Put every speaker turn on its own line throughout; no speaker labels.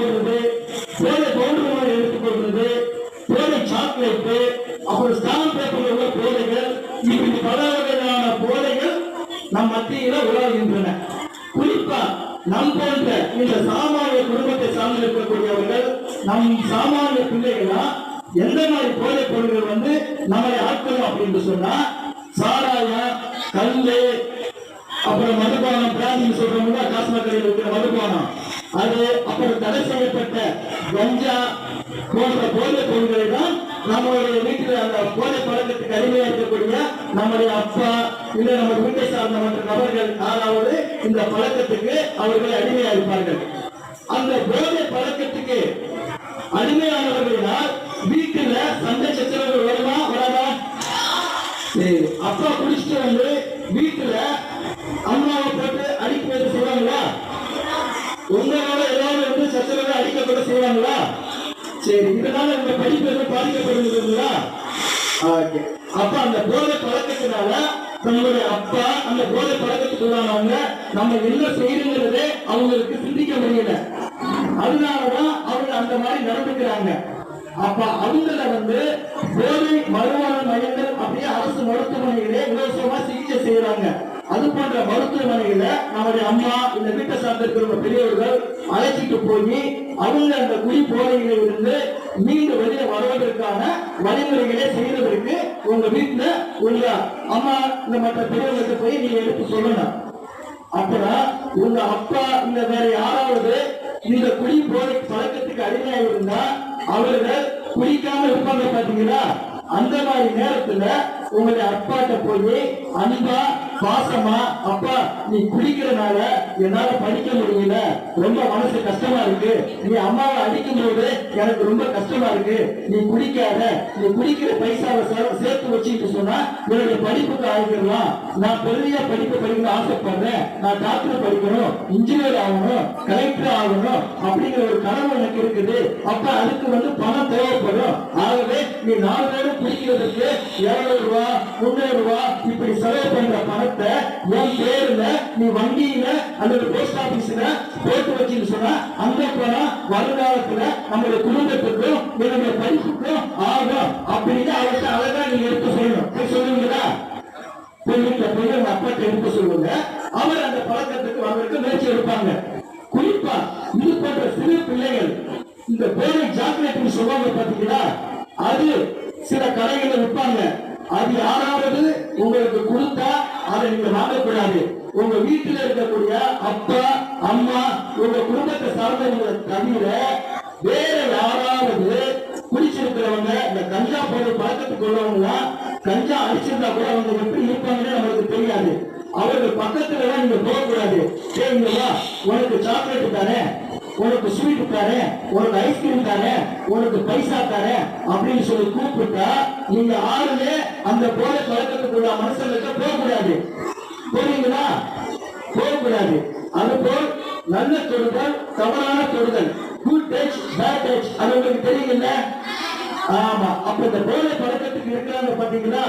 போடுறது, போதை பவுடர் எடுத்துக்கொள்வது, போதை சாக்லேட்டு, அப்புறம் ஸ்டாம்ப் பேப்பர் உள்ள போதைகள், இப்படி பல வகையான போதைகள் நம் மத்தியில உலாவுகின்றன. குறிப்பா நம் போன்ற இந்த சாமானிய குடும்பத்தை சார்ந்து இருக்கக்கூடியவர்கள், நம் சாமானிய பிள்ளைகளா எந்த மாதிரி போதை பொருள்கள் நம்மளை ஆட்களும் அப்படின்னு சொன்னா, சாராயம், கல்லு, அப்புறம் மதுபானம், பிராந்தியம் சொல்றோம்னா காஸ்மெட் கடையில் இருக்கிற மதுபானம், அது அப்புறம் தடை செய்யப்பட்ட கஞ்சா போன்ற போதை பொருள்களை தான் நம்மளுடைய வீட்டில் அந்த போதை பழக்கத்துக்கு அடிமையா இருக்கக்கூடிய நம்முடைய அப்பா இல்ல நம்ம வீட்டை சார்ந்த மற்ற நபர்கள் யாராவது இந்த பழக்கத்துக்கு அவர்கள் அடிமையா இருப்பார்கள். அந்த போதை பழக்கத்துக்கு அடிமையானவர்களால் வீட்டுல சண்டை சச்சரவுகள் வருமா வராதா? சரி, அப்பா குடிச்சிட்டு வீட்டுல அம்மாவை போட்டு அடிக்கிறது செய்வாங்களா? உங்களால ஏதாவது சச்சரவை அடிக்கப்பட செய்வாங்களா? சரி, இதனால இந்த படிப்பு பாதிக்கப்படுகிறீங்களா? அப்ப அந்த போதை பழக்கத்தினால நம்மளுடைய அப்பா அந்த போதை பழக்கத்துக்குள்ளானவங்க நம்ம என்ன செய்யணுங்கிறதே அவங்களுக்கு சிந்திக்க முடியல. அதனாலதான் அவங்க அந்த மாதிரி நடந்துக்கிறாங்க. அப்ப அவங்கள போதை மறுவாழ்வு மையங்கள் அப்படியே அரசு மருத்துவமனைகளே இலவசமா சிகிச்சை செய்யறாங்க. அது போன்ற மருத்துவமனையில நம்முடைய அம்மா இந்த வீட்டை சார்ந்த இருக்கிற பெரியவர்கள் அழைச்சிட்டு போய் அவங்க அந்த குடி போதையில இருந்து மீண்டும் வெளியே வருவதற்கான வழிமுறைகளை செய்வதற்கு உங்க வீட்டுல உங்க அம்மா இந்த மற்ற பெரியவர்களுக்கு போய் நீங்க எடுத்து சொல்லணும். அப்புறம் உங்க அப்பா இல்ல வேற யாராவது இந்த குடி போதை பழக்கத்துக்கு அடிமையாக இருந்தா அவர்கள் குடிக்காம இருப்பாங்க பாத்தீங்களா? அந்த மாதிரி நேரத்துல உங்களுடைய அப்பாட்ட போய் அன்பா பாசமா, அப்பா நீ குடிக்கிறனால என்னால படிக்க முடியல, ரொம்ப மனசு கஷ்டமா இருக்கு, நீ அம்மாவை அடிக்கும் போது எனக்கு ரொம்ப கஷ்டமா இருக்கு, நீ குடிக்காத, நீ குடிக்கிற பைசாவை சேர்த்து வச்சுட்டு சொன்னா என்னுடைய படிப்புக்கு ஆகிடலாம், நான் பெரிய படிப்பு படிக்கணும் ஆசைப்படுறேன், நான் டாக்டர் படிக்கணும், இன்ஜினியர் ஆகணும், கலெக்டர் ஆகணும் அப்படிங்கிற ஒரு கனவு எனக்கு இருக்குது, அப்ப அதுக்கு பணம் தேவைப்படும், ஆகவே நீ 4 பேரும் குடிக்கிறதுக்கு 200 ரூபாய் 300 ரூபாய் இப்படி செலவு பண்ற பணத்தை என் பேருல நீ வங்கியில அல்லது போஸ்ட் ஆபீஸ்ல போட்டு வச்சுன்னு சொன்னா அந்த பணம் வருங்காலத்துல நம்மளுடைய குடும்பத்துக்கும் என்னுடைய படிப்புக்கும் ஆகும் அப்படின்னு அவர்கிட்ட அழகா நீங்க எடுத்து சொல்லணும். சொல்லுவீங்களா? வீட்டுல அப்பாட்ட எடுத்து சொல்லுங்க. அவர் அந்த பழக்கத்துக்கு அவருக்கு முயற்சி எடுப்பாங்க. குறிப்பா இது போன்ற சிறு பிள்ளைகள் இந்த போதை சாக்லேட் சொல்லுவாங்க பாத்தீங்களா? அது சில கடைகளை விற்பாங்க. அது யாராவது உங்களுக்கு கொடுத்தா அதை நீங்க வாங்கக்கூடாது. உங்க வீட்டில் இருக்கக்கூடிய அப்பா அம்மா உங்க குடும்பத்தை சார்ந்தவங்களை தவிர வேற யாராவது குடிச்சிருக்கிறவங்க இந்த கஞ்சா போன்ற பழக்கத்துக்கு உள்ளவங்க கஞ்சா அடிச்சிருந்தா கூட அவங்க எப்படி இருப்பாங்கன்னு நம்மளுக்கு தெரியாது. அவர்கள் பக்கத்துல எல்லாம் நீங்க போகக்கூடாது. சரிங்களா? உனக்கு சாக்லேட் தானே, உனக்கு ஸ்வீட் தானே, உனக்கு ஐஸ்கிரீம் தானே, உனக்கு பைசா தானே அப்படின்னு சொல்லி கூப்பிட்டா நீங்க ஆளுமே அந்த போதை பழக்கத்துக்குள்ள மனுஷங்களுக்கு போகக்கூடாது. போறீங்களா? போகக்கூடாது. அதுபோல் நல்ல தொடுதல் தவறான தொடுதல், குட் டச் பேட் டச், அது உங்களுக்கு தெரியுங்கல்ல? ஆமா. அப்ப இந்த போதை பழக்கத்துக்கு இருக்கிறாங்க பாத்தீங்களா?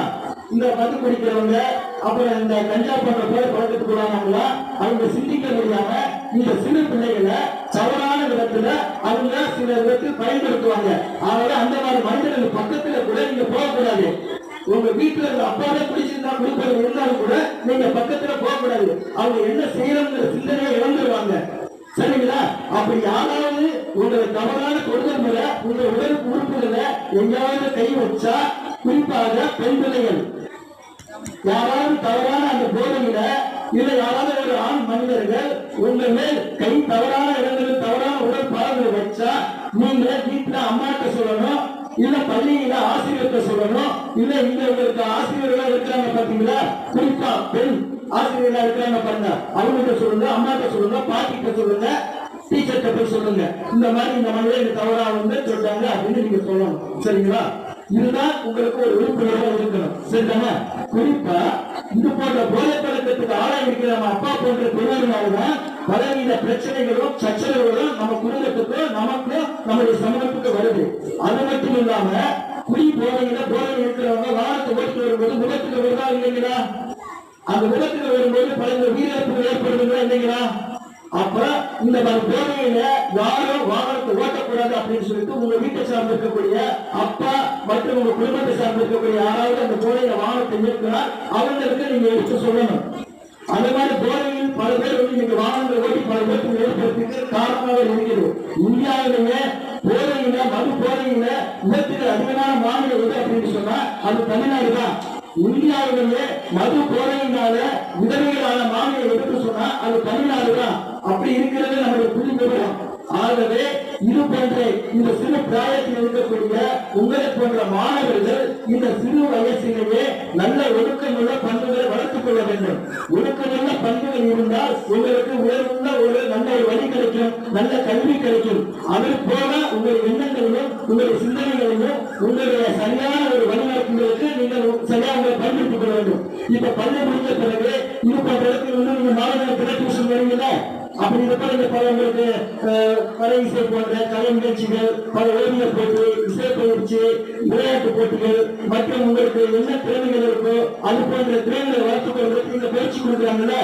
இந்த மது குடிக்கிறவங்க அப்புறம் இந்த கஞ்சா போன்ற போதை பழக்கத்துக்கு உள்ளவங்களா அவங்க சிந்திக்க முடியாம இந்த சிறு பிள்ளைகளை தவறான விதத்துல அவங்க சில விதத்தில் பயன்படுத்துவாங்க. அதனால அந்த மாதிரி மனிதர்கள் பக்கத்துல கூட நீங்க போகக்கூடாது. உங்க வீட்டுல இருந்த அப்பாவே குடிச்சிருந்தா குடிப்பது இருந்தாலும் கூட நீங்க பக்கத்துல போகக்கூடாது. அவங்க என்ன செய்யறங்கிற சிந்தனையை இழந்துருவாங்க. சரிங்களா? அப்படி யாராவது உங்களை தவறான தொடுதல் மேல உங்க உடல் உறுப்புகளை எங்கேயாவது கை வச்சா, குறிப்பாக பெண் பிள்ளைகள் யாராவது தவறான அந்த போதையில இல்ல யாராவது ஒரு ஆண் மனிதர்கள் உங்க மேல் கை தவறான இடங்களில் தவறான உடல் பாகங்கள் வச்சா நீங்க வீட்டுல அம்மாட்ட சொல்லணும், இல்ல பள்ளியில ஆசிரியர்கிட்ட சொல்லணும், இல்ல இங்க உங்களுக்கு ஆசிரியர்களா இருக்கிறாங்க பாத்தீங்களா? குறிப்பா பெண் ஆசிரியர்களா இருக்கிறாங்க பாருங்க, அவங்ககிட்ட சொல்லுங்க, அம்மாட்ட சொல்லுங்க, பாட்டிகிட்ட சொல்லுங்க, டீச்சர்கிட்ட போய் சொல்லுங்க, இந்த மாதிரி இந்த மனிதர் தவறா சொல்றாங்க அப்படின்னு நீங்க சொல்லணும். சரிங்களா? இதுதான் உங்களுக்கு ஒரு விழிப்புணர்வு இருக்கணும். சரிதானே? குறிப்பா இது போன்ற போதை பழக்கத்துக்கு ஆளாயிருக்கிற நம்ம அப்பா போன்ற பெரியவர்களால்தான் பலவித பிரச்சனைகளும் சச்சரவுகளும் நம்ம குடும்பத்துக்கும் நமக்கும் நம்முடைய சமூகத்துக்கு வருது. அது மட்டும் இல்லாம குடி போதையில போதை இருக்கிறவங்க வாரத்தை ஓட்டு வரும்போது விபத்துக்கு வருதா இல்லைங்களா? அந்த விபத்துக்கு வரும்போது பல உயிரிழப்புகள் ஏற்படுதுங்களா இல்லைங்களா? அப்ப இந்த போதையில யாரும் வாகனத்தை ஓட்டக்கூடாது அப்படின்னு சொல்லிட்டு உங்க வீட்டை சார்ந்து இருக்கக்கூடிய அப்பா மற்றும் உங்க குடும்பத்தை சார்ந்து இருக்கக்கூடிய யாராவது அந்த போதையில வாகனத்தை இயக்குறார் அவங்களுக்கு நீங்க எடுத்து சொல்லணும். அந்த மாதிரி போதையில் பல பேர் நீங்க வாகனங்களை ஓட்டி பல பேருக்கு ஏற்படுத்திட்டு காரணமாக இருக்கிறது. இந்தியாவிலேயே போதையில மது போதையில விபத்துகள் அதிகமான மாநிலம் எது அப்படின்னு சொன்னா அது தமிழ்நாடு தான். இந்தியாவிலேயே மது போதையினால விதவைகளான மாநிலம் எதுன்னு சொன்னா அது தமிழ்நாடு தான். அப்படி இருக்கிறது நம்முடைய புள்ளி விவரம். ஆகவே இது போன்ற இந்த சிறு பிராயத்தில் இருக்கக்கூடிய உங்களை போன்ற மாணவர்கள் இந்த சிறு வயசிலேயே நல்ல ஒழுக்கமுள்ள பண்புகளை வளர்த்துக் கொள்ள வேண்டும். ஒழுக்கமுள்ள பண்புகள் இருந்தால் உங்களுக்கு உயர்வுள்ள ஒரு நல்ல வழி கிடைக்கும், நல்ல கல்வி கிடைக்கும். அது போல உங்கள் எண்ணங்களிலும் உங்களுடைய சிந்தனைகளிலும் உங்களுடைய சரியான ஒரு வழிநடத்துங்களுக்கு நீங்கள் சரியாக உங்களை பயன்படுத்திக் கொள்ள வேண்டும். இப்ப பள்ளி முடிந்த பிறகு இது போன்ற இடத்தில் நீங்க மாணவர்கள் டியூஷன் வருவீங்களா? அப்படி இருக்க பல உங்களுக்கு கலை இசை போன்ற கலை நிகழ்ச்சிகள், பல ஓவியர் போட்டி, இசை பயிற்சி, விளையாட்டு போட்டிகள் மற்றும் உங்களுக்கு என்ன திறமைகள் இருக்கோ அது போன்ற திறமைகளை வளர்த்துக் கொள்வதற்கு இந்த பயிற்சி கொடுக்குறாங்கல்ல,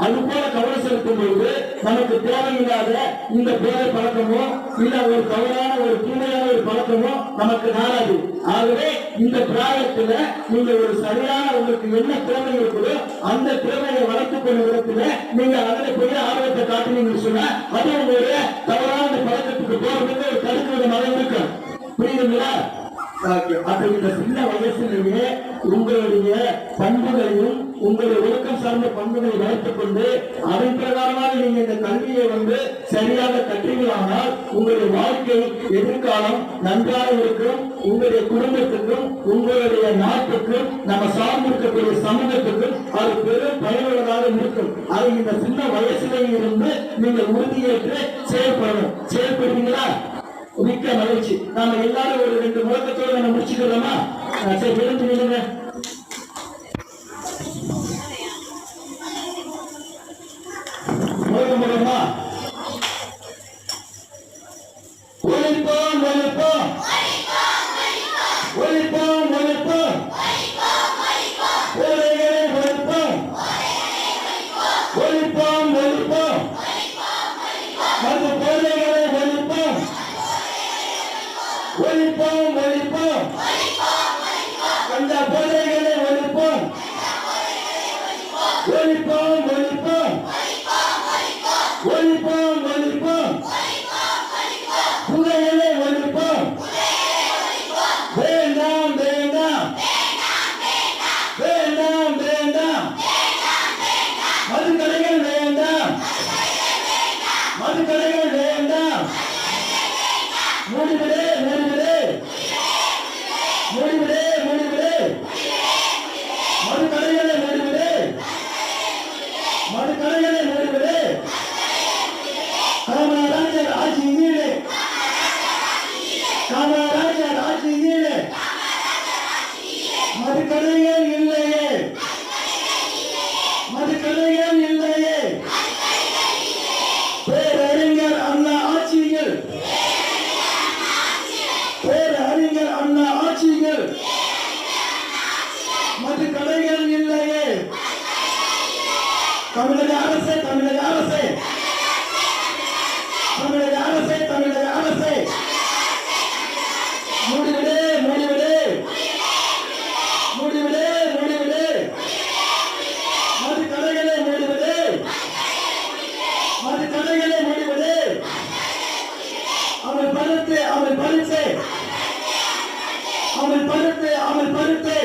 அது போல கவனம் செலுத்தும் பொழுது நமக்கு தேவையில்லாத இந்த போதை பழக்கமோ இல்ல ஒரு தவறான ஒரு தூய்மையான ஒரு பழக்கமோ நமக்கு நாடாது. ஆகவே இந்த பிராயத்துல நீங்க ஒரு சரியான உங்களுக்கு என்ன திறமை இருக்குதோ அந்த திறமையை வளர்த்துக் கொள்ளும் விதத்துல நீங்க அதில் போய் ஆர்வத்தை காட்டுனீங்கன்னு சொன்னா அது உங்களுடைய தவறான பழக்கத்துக்கு போறதுக்கு ஒரு தடுக்கிறது மழை இருக்கும். புரியுதுங்களா? அப்ப இந்த சின்ன வயசுலேயே உங்களுடைய பண்புகளையும் உங்களுடைய ஒழுக்கம் சார்ந்த பண்புகளை வளர்த்துக் கொண்டு அதன் பிரகாரமாக நீங்க இந்த கல்வியை சரியாக கற்றீர்களானால் உங்களுடைய வாழ்க்கை எதிர்காலம் நன்றாக இருக்கும். உங்களுடைய குடும்பத்துக்கும் உங்களுடைய நாட்டுக்கும் நம்ம சார்ந்திருக்கக்கூடிய சமூகத்துக்கும் அது பெரும் பயனுள்ளதாக இருக்கும். அது இந்த சின்ன வயசுலேயே இருந்து நீங்கள் உறுதியேற்று செயல்படணும். செயல்படுவீங்களா? மிக்க மகிழ்ச்சி. நாம எல்லாரும் ஒரு 2 முழக்கத்தோடு நம்ம முடிச்சுக்கிறோமா? சரி, எழுந்து நில்லுங்க. முழக்கம் போடுமா? ஒழிப்போம் ஒழிப்போம் ஒழிப்போம் ஒழிப்போம் போதைகளை ஒழிப்போம் ஒழிப்போம் ஒழிப்போம் மது போதைகளை ஒழிப்போம் ஒழிப்போம் ஒழிப்போம் கஞ்சா போதைகளை ஒழிப்போம் ஒழிப்போம் ஒழிப்போம் ஒழிப்போம் ஒழிப்போம் புகைகளை ஒழிப்போம். வேண்டாம் வேண்டாம் வேண்டாம் வேண்டாம் மதுக்கடைகள் வேண்டாம் மதுக்கடைகள் வேண்டாம். மூடிவிடு மூடிவிடு மூடிவிடு மூடிவிடு மதுக்கடைகளை மூடிவிடு மதுக்கடைகளை மூடிவிடு. காமராஜர் ஆட்சியிலே காமராஜர் ஆட்சியிலே மதுக்கடைகள் இல்லையே மதுக்கடைகள் இல்லையே. பேரறிஞர் அண்ணா ஆட்சியில் பேரறிஞர் அண்ணா ஆட்சியில் மதுக்கடைகள் இல்லையே. தமிழக அரசே தமிழக அரசே தமிழக அரசே தமிழக அரசே மூடிவிடு மூடிவிடு மூடிவிடு மூடிவிடு மதுக்கடைகளை மூடிவிடு மதுக்கடைகளை மூடிவிடு. அவள் பருத்து அவள் பருத்து அவள் பருத்து அவள் பருத்து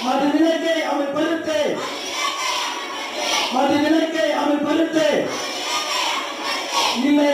மது விலக்கை அவள் பருத்து மது விலக்கை அவள் பருத்து இல்லை.